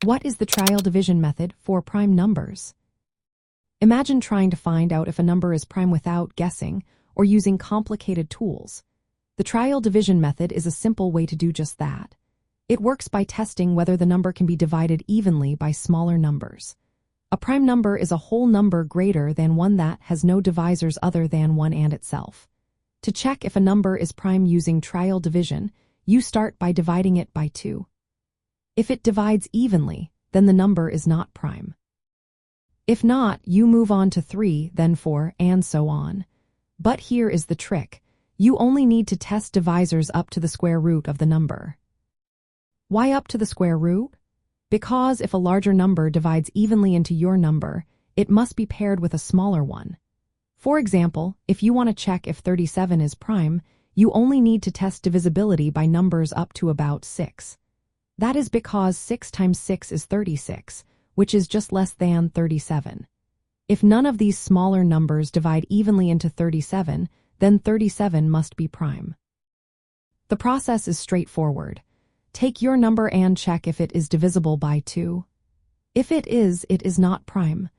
What is the trial division method for prime numbers? Imagine trying to find out if a number is prime without guessing or using complicated tools. The trial division method is a simple way to do just that. It works by testing whether the number can be divided evenly by smaller numbers. A prime number is a whole number greater than one that has no divisors other than 1 and itself. To check if a number is prime using trial division, you start by dividing it by 2. If it divides evenly, then the number is not prime. If not, you move on to 3, then 4, and so on. But here is the trick. You only need to test divisors up to the square root of the number. Why up to the square root? Because if a larger number divides evenly into your number, it must be paired with a smaller one. For example, if you want to check if 37 is prime, you only need to test divisibility by numbers up to about 6. That is because 6 times 6 is 36, which is just less than 37. If none of these smaller numbers divide evenly into 37, then 37 must be prime. The process is straightforward. Take your number and check if it is divisible by 2. If it is not prime.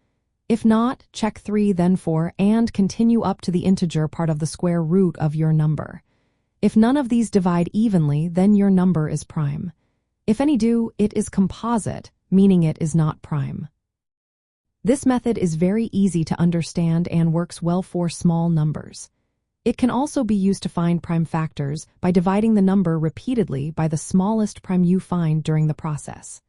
If not, check 3, then 4, and continue up to the integer part of the square root of your number. If none of these divide evenly, then your number is prime. If any do, it is composite, meaning it is not prime. This method is very easy to understand and works well for small numbers. It can also be used to find prime factors by dividing the number repeatedly by the smallest prime you find during the process.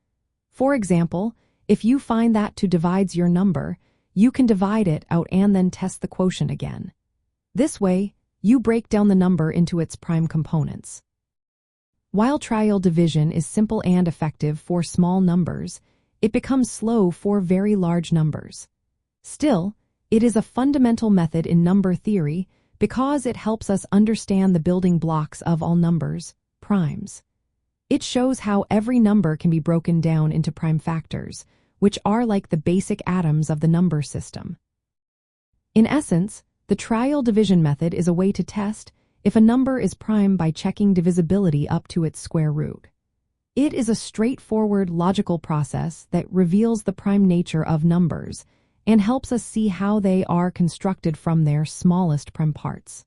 For example, if you find that 2 divides your number, you can divide it out and then test the quotient again. This way, you break down the number into its prime components. While trial division is simple and effective for small numbers, it becomes slow for very large numbers. Still, it is a fundamental method in number theory because it helps us understand the building blocks of all numbers, primes. It shows how every number can be broken down into prime factors, which are like the basic atoms of the number system. In essence, the trial division method is a way to test if a number is prime by checking divisibility up to its square root. It is a straightforward logical process that reveals the prime nature of numbers and helps us see how they are constructed from their smallest prime parts.